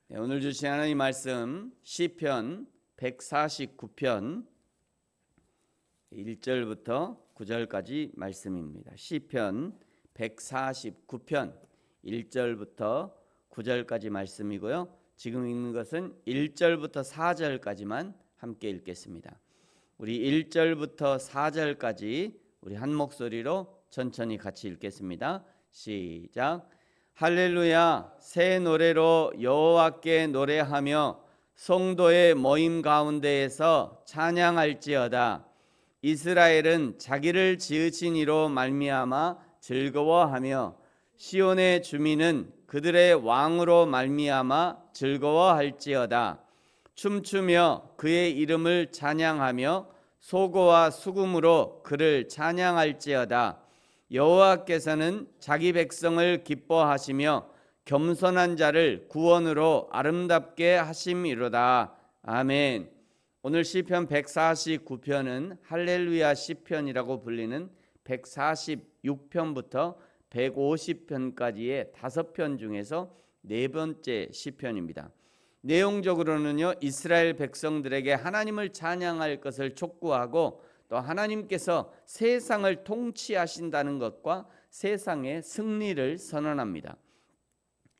네, 오늘 주신 하나님 말씀 시편 149편 1절부터 9절까지 말씀입니다. 시편 149편 1절부터 9절까지 말씀이고요. 지금 읽는 것은 1절부터 4절까지만 함께 읽겠습니다. 우리 1절부터 4절까지 우리 한 목소리로 천천히 같이 읽겠습니다. 시작. 할렐루야, 새 노래로 여호와께 노래하며 성도의 모임 가운데에서 찬양할지어다. 이스라엘은 자기를 지으신 이로 말미암아 즐거워하며 시온의 주민은 그들의 왕으로 말미암아 즐거워할지어다. 춤추며 그의 이름을 찬양하며 소고와 수금으로 그를 찬양할지어다. 여호와께서는 자기 백성을 기뻐하시며 겸손한 자를 구원으로 아름답게 하심이로다. 아멘. 오늘 시편 149편은 할렐루야 시편이라고 불리는 146편부터 150편까지의 5편 중에서 네 번째 시편입니다. 내용적으로는요, 이스라엘 백성들에게 하나님을 찬양할 것을 촉구하고 또 하나님께서 세상을 통치하신다는 것과 세상의 승리를 선언합니다.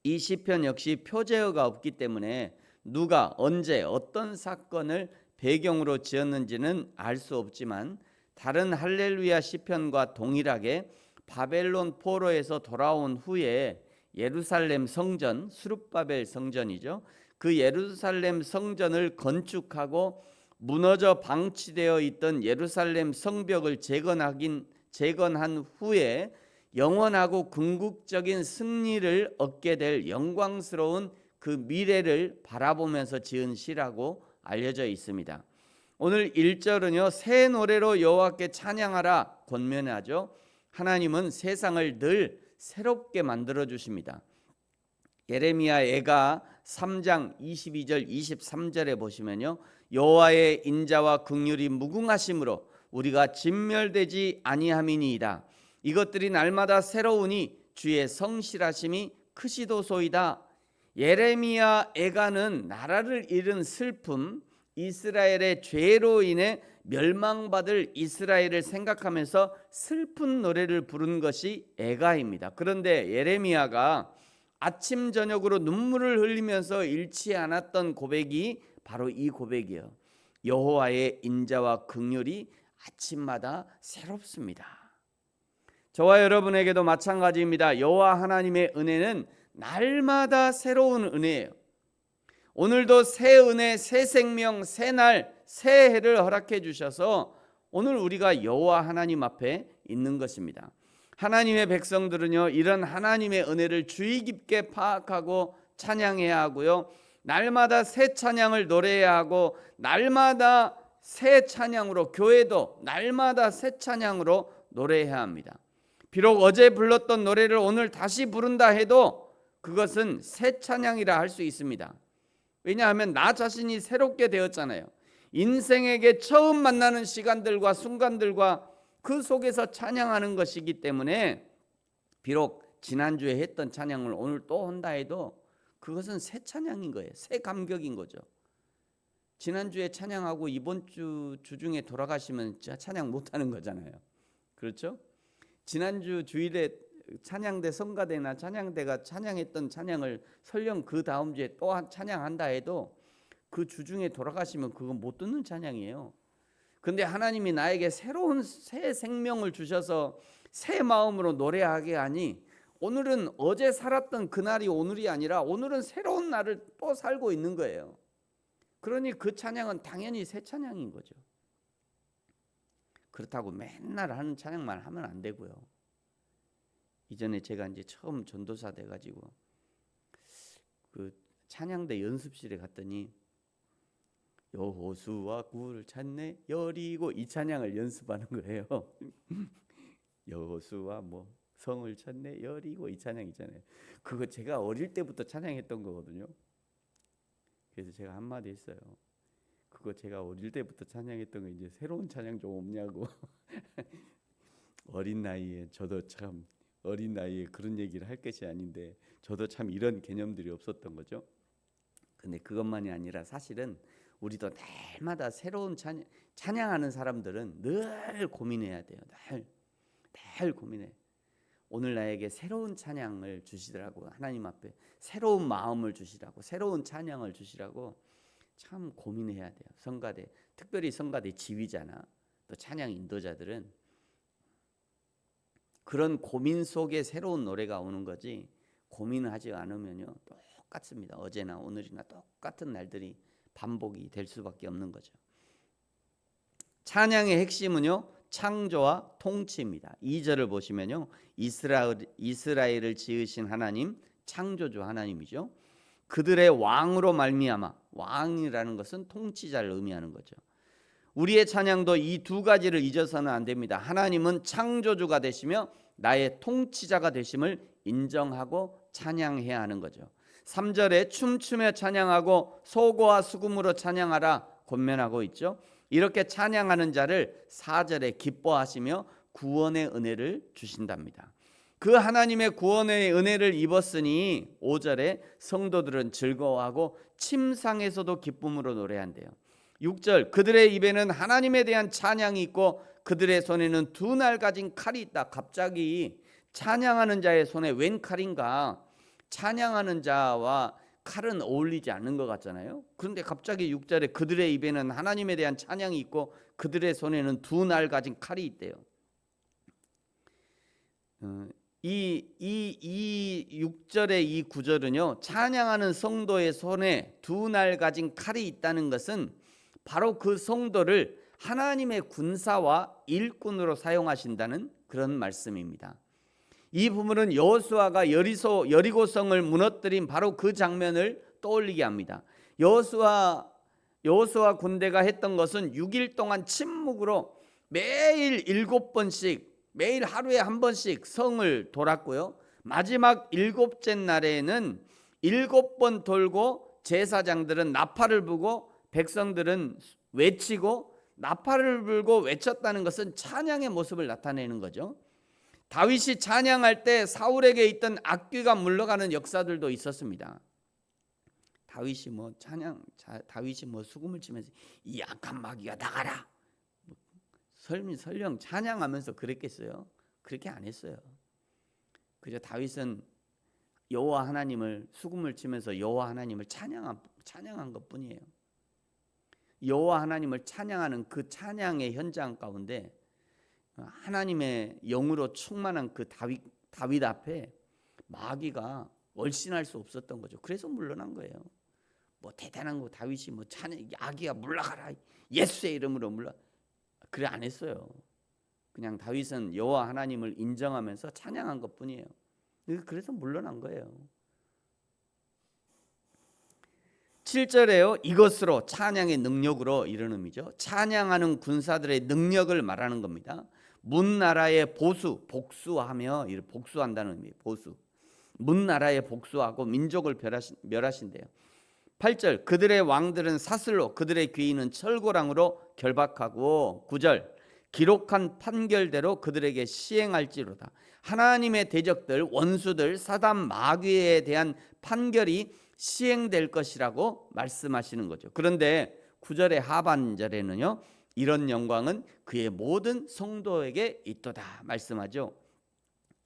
이 시편 역시 표제어가 없기 때문에 누가 언제 어떤 사건을 배경으로 지었는지는 알 수 없지만 다른 할렐루야 시편과 동일하게 바벨론 포로에서 돌아온 후에 예루살렘 성전, 수룹바벨 성전이죠. 그 예루살렘 성전을 건축하고 무너져 방치되어 있던 예루살렘 성벽을 재건한 후에 영원하고 궁극적인 승리를 얻게 될 영광스러운 그 미래를 바라보면서 지은 시라고 알려져 있습니다. 오늘 1절은요, 새 노래로 여호와께 찬양하라 권면하죠. 하나님은 세상을 늘 새롭게 만들어 주십니다. 예레미야 애가 3장 22절 23절에 보시면요, 여호와의 인자와 긍휼이 무궁하심으로 우리가 진멸되지 아니함이니이다. 이것들이 날마다 새로우니 주의 성실하심이 크시도소이다. 예레미야 애가는 나라를 잃은 슬픔, 이스라엘의 죄로 인해 멸망받을 이스라엘을 생각하면서 슬픈 노래를 부른 것이 애가입니다. 그런데 예레미야가 아침 저녁으로 눈물을 흘리면서 잃지 않았던 고백이 바로 이 고백이에요. 여호와의 인자와 긍휼이 아침마다 새롭습니다. 저와 여러분에게도 마찬가지입니다. 여호와 하나님의 은혜는 날마다 새로운 은혜예요. 오늘도 새 은혜, 새 생명, 새 날, 새 해를 허락해 주셔서 오늘 우리가 여호와 하나님 앞에 있는 것입니다. 하나님의 백성들은요, 이런 하나님의 은혜를 주의 깊게 파악하고 찬양해야 하고요, 날마다 새 찬양을 노래해야 하고, 날마다 새 찬양으로, 교회도 날마다 새 찬양으로 노래해야 합니다. 비록 어제 불렀던 노래를 오늘 다시 부른다 해도 그것은 새 찬양이라 할 수 있습니다. 왜냐하면 나 자신이 새롭게 되었잖아요. 인생에게 처음 만나는 시간들과 순간들과 그 속에서 찬양하는 것이기 때문에 비록 지난주에 했던 찬양을 오늘 또 한다 해도 그것은 새 찬양인 거예요. 새 감격인 거죠. 지난주에 찬양하고 이번 주 주중에 돌아가시면 찬양 못하는 거잖아요. 그렇죠? 지난주 주일에 찬양대 성가대나 찬양대가 찬양했던 찬양을 설령 그 다음 주에 또 찬양한다 해도 그 주중에 돌아가시면 그건 못 듣는 찬양이에요. 근데 하나님이 나에게 새로운 새 생명을 주셔서 새 마음으로 노래하게 하니 오늘은 어제 살았던 그날이 오늘이 아니라 오늘은 새로운 날을 또 살고 있는 거예요. 그러니 그 찬양은 당연히 새 찬양인 거죠. 그렇다고 맨날 하는 찬양만 하면 안 되고요. 이전에 제가 이제 처음 전도사 돼가지고 그 찬양대 연습실에 갔더니 여호수아 굴을 찾네 여리고 이 찬양을 연습하는 거예요. 여호수아 뭐 성을 찾네 여리고 이 찬양 있잖아요. 그거 제가 어릴 때부터 찬양했던 거거든요. 그래서 제가 한마디 했어요. 그거 제가 어릴 때부터 찬양했던 거 이제 새로운 찬양 좀 없냐고. 어린 나이에 저도 참 어린 나이에 그런 얘기를 할 것이 아닌데 저도 참 이런 개념들이 없었던 거죠. 근데 그것만이 아니라 사실은 우리도 날마다 새로운 찬양하는 사람들은 늘 고민해야 돼요. 늘 고민해. 오늘 나에게 새로운 찬양을 주시더라고. 하나님 앞에 새로운 마음을 주시라고, 새로운 찬양을 주시라고 참 고민해야 돼요. 성가대, 특별히 성가대 지휘자나 또 찬양 인도자들은 그런 고민 속에 새로운 노래가 오는 거지, 고민하지 않으면요 똑같습니다. 어제나 오늘이나 똑같은 날들이 반복이 될 수밖에 없는 거죠. 찬양의 핵심은요 창조와 통치입니다. 2절을 보시면요 이스라엘을 지으신 하나님, 창조주 하나님이죠. 그들의 왕으로 말미암아, 왕이라는 것은 통치자를 의미하는 거죠. 우리의 찬양도 이 두 가지를 잊어서는 안 됩니다. 하나님은 창조주가 되시며 나의 통치자가 되심을 인정하고 찬양해야 하는 거죠. 3절에 춤추며 찬양하고 소고와 수금으로 찬양하라 권면하고 있죠. 이렇게 찬양하는 자를 4절에 기뻐하시며 구원의 은혜를 주신답니다. 그 하나님의 구원의 은혜를 입었으니 5절에 성도들은 즐거워하고 침상에서도 기쁨으로 노래한대요. 6절 그들의 입에는 하나님에 대한 찬양이 있고 그들의 손에는 두 날 가진 칼이 있다. 갑자기 찬양하는 자의 손에 웬 칼인가? 찬양하는 자와 칼은 어울리지 않는 것 같잖아요. 그런데 갑자기 6절에 그들의 입에는 하나님에 대한 찬양이 있고 그들의 손에는 두 날 가진 칼이 있대요. 이 6절의 이 구절은요 찬양하는 성도의 손에 두 날 가진 칼이 있다는 것은 바로 그 성도를 하나님의 군사와 일꾼으로 사용하신다는 그런 말씀입니다. 이 부분은 여호수아가 여리고성을 무너뜨린 바로 그 장면을 떠올리게 합니다. 여호수아 군대가 했던 것은 6일 동안 침묵으로 매일 7번씩, 매일 하루에 한 번씩 성을 돌았고요. 마지막 7째 날에는 7번 돌고 제사장들은 나팔을 불고 백성들은 외치고, 나팔을 불고 외쳤다는 것은 찬양의 모습을 나타내는 거죠. 다윗이 찬양할 때 사울에게 있던 악귀가 물러가는 역사들도 있었습니다. 다윗이 수금을 치면서 이 악한 마귀가 나가라, 설령 찬양하면서 그랬겠어요? 그렇게 안 했어요. 그저 다윗은 여호와 하나님을 수금을 치면서 여호와 하나님을 찬양한 것뿐이에요. 여호와 하나님을 찬양하는 그 찬양의 현장 가운데 하나님의 영으로 충만한 그 다윗 앞에 마귀가 얼씬할 수 없었던 거죠. 그래서 물러난 거예요. 뭐 대단한 거 다윗이 뭐 찬양, 아기야 물러가라, 예수의 이름으로 그래 안 했어요. 그냥 다윗은 여호와 하나님을 인정하면서 찬양한 것뿐이에요. 그래서 물러난 거예요. 7절에요. 이것으로 찬양의 능력으로 이런 의미죠. 찬양하는 군사들의 능력을 말하는 겁니다. 문나라의 복수하며, 복수한다는 의미, 보수. 문나라에 복수하고 민족을 멸하신대요. 8절 그들의 왕들은 사슬로 그들의 귀인은 철고랑으로 결박하고 9절 기록한 판결대로 그들에게 시행할지로다. 하나님의 대적들, 원수들, 사단 마귀에 대한 판결이 시행될 것이라고 말씀하시는 거죠. 그런데 9절의 하반절에는요 이런 영광은 그의 모든 성도에게 있도다 말씀하죠.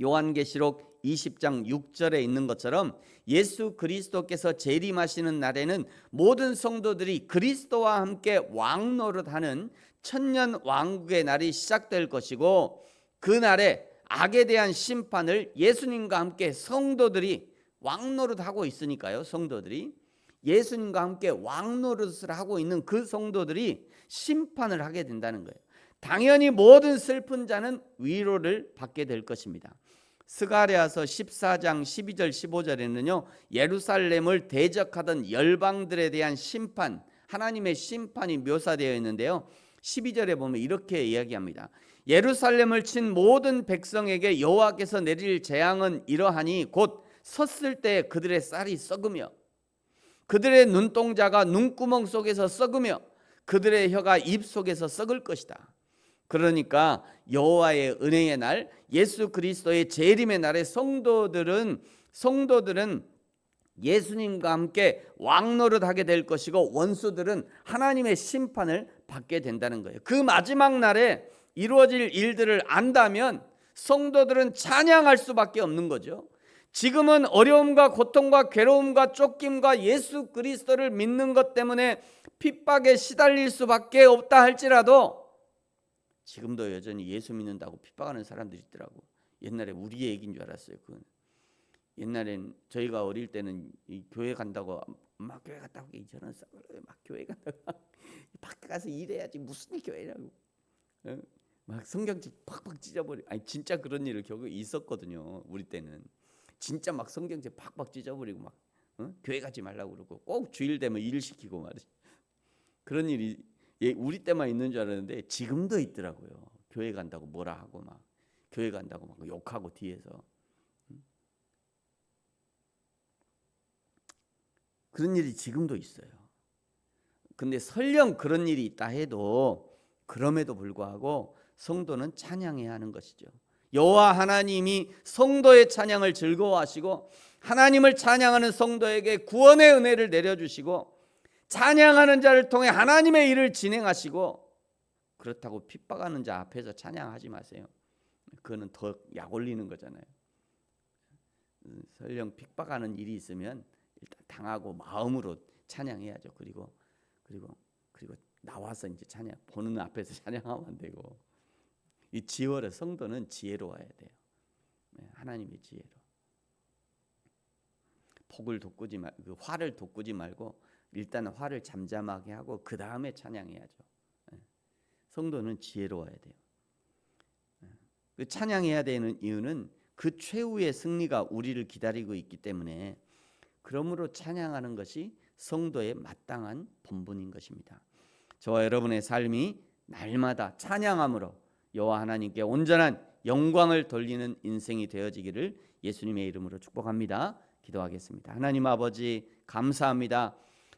요한계시록 20장 6절에 있는 것처럼 예수 그리스도께서 재림하시는 날에는 모든 성도들이 그리스도와 함께 왕노릇하는 천년 왕국의 날이 시작될 것이고, 그 날에 악에 대한 심판을 예수님과 함께 성도들이 왕노릇하고 있으니까요. 성도들이 예수님과 함께 왕노릇을 하고 있는 그 성도들이 심판을 하게 된다는 거예요. 당연히 모든 슬픈 자는 위로를 받게 될 것입니다. 스가랴서 14장 12절 15절에는요 예루살렘을 대적하던 열방들에 대한 심판, 하나님의 심판이 묘사되어 있는데요 12절에 보면 이렇게 이야기합니다. 예루살렘을 친 모든 백성에게 여호와께서 내릴 재앙은 이러하니 곧 섰을 때 그들의 쌀이 썩으며 그들의 눈동자가 눈구멍 속에서 썩으며 그들의 혀가 입 속에서 썩을 것이다. 그러니까 여호와의 은혜의 날, 예수 그리스도의 재림의 날에 성도들은 예수님과 함께 왕노릇하게 될 것이고 원수들은 하나님의 심판을 받게 된다는 거예요. 그 마지막 날에 이루어질 일들을 안다면 성도들은 찬양할 수밖에 없는 거죠. 지금은 어려움과 고통과 괴로움과 쫓김과 예수 그리스도를 믿는 것 때문에 핍박에 시달릴 수밖에 없다 할지라도 지금도 여전히 예수 믿는다고 핍박하는 사람들이 있더라고. 옛날에 우리 얘기인 줄 알았어요. 그건. 옛날엔 저희가 어릴 때는 이 교회 간다고 막 교회 갔다 오기 저는 막 교회 간다고 밖에 가서 일해야지 무슨 교회라고 막 성경책 팍팍 찢어버리. 아니 진짜 그런 일을 겨우 있었거든요. 우리 때는 진짜 막 성경책 팍팍 찢어버리고 막 교회 가지 말라고 그러고 꼭 주일 되면 일 시키고 말이지. 그런 일이 우리 때만 있는 줄 알았는데 지금도 있더라고요. 교회 간다고 뭐라 하고 막 교회 간다고 막 욕하고 뒤에서. 그런 일이 지금도 있어요. 근데 설령 그런 일이 있다 해도 그럼에도 불구하고 성도는 찬양해야 하는 것이죠. 여호와 하나님이 성도의 찬양을 즐거워하시고 하나님을 찬양하는 성도에게 구원의 은혜를 내려주시고 찬양하는 자를 통해 하나님의 일을 진행하시고 그렇다고 핍박하는 자 앞에서 찬양하지 마세요. 그거는 더 약 올리는 거잖아요. 설령 핍박하는 일이 있으면 일단 당하고 마음으로 찬양해야죠. 그리고 나와서 이제 찬양 보는 앞에서 찬양하면 안 되고 이 지혜로 성도는 지혜로워야 돼요. 하나님의 지혜로 폭을 돋구지 그 화를 돋구지 말고 일단 화를 잠잠하게 하고 그 다음에 찬양해야죠. 성도는 지혜로워야 돼요. 그 찬양해야 되는 이유는 그 최후의 승리가 우리를 기다리고 있기 때문에 그러므로 찬양하는 것이 성도의 마땅한 본분인 것입니다. 저와 여러분의 삶이 날마다 찬양함으로 여호와 하나님께 온전한 영광을 돌리는 인생이 되어지기를 예수님의 이름으로 축복합니다. 기도하겠습니다. 하나님 아버지 감사합니다.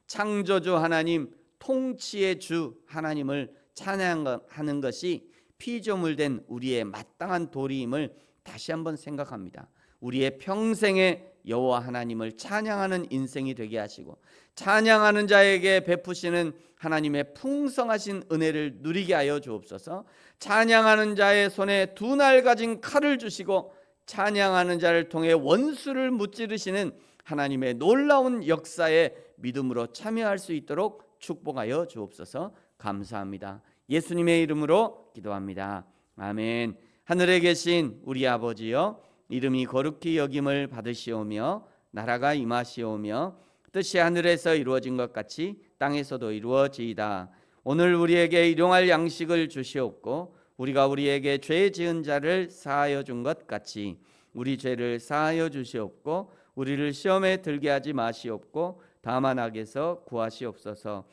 창조주 하나님, 통치의 주 하나님을 찬양하는 것이 피조물된 우리의 마땅한 도리임을 다시 한번 생각합니다. 우리의 평생에 여호와 하나님을 찬양하는 인생이 되게 하시고 찬양하는 자에게 베푸시는 하나님의 풍성하신 은혜를 누리게 하여 주옵소서. 찬양하는 자의 손에 두 날 가진 칼을 주시고 찬양하는 자를 통해 원수를 무찌르시는 하나님의 놀라운 역사에 믿음으로 참여할 수 있도록 축복하여 주옵소서. 감사합니다. 예수님의 이름으로 기도합니다. 아멘. 하늘에 계신 우리 아버지여, 이름이 거룩히 여김을 받으시오며 나라가 임하시오며 뜻이 하늘에서 이루어진 것 같이 땅에서도 이루어지이다. 오늘 우리에게 일용할 양식을 주시옵고 우리가 우리에게 죄 지은 자를 사하여 준 것 같이 우리 죄를 사하여 주시옵고 우리를 시험에 들게 하지 마시옵고 다만 악에서 구하시옵소서.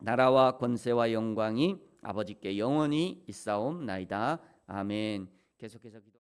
나라와 권세와 영광이 아버지께 영원히 있사옵나이다. 아멘. 계속해서 기도.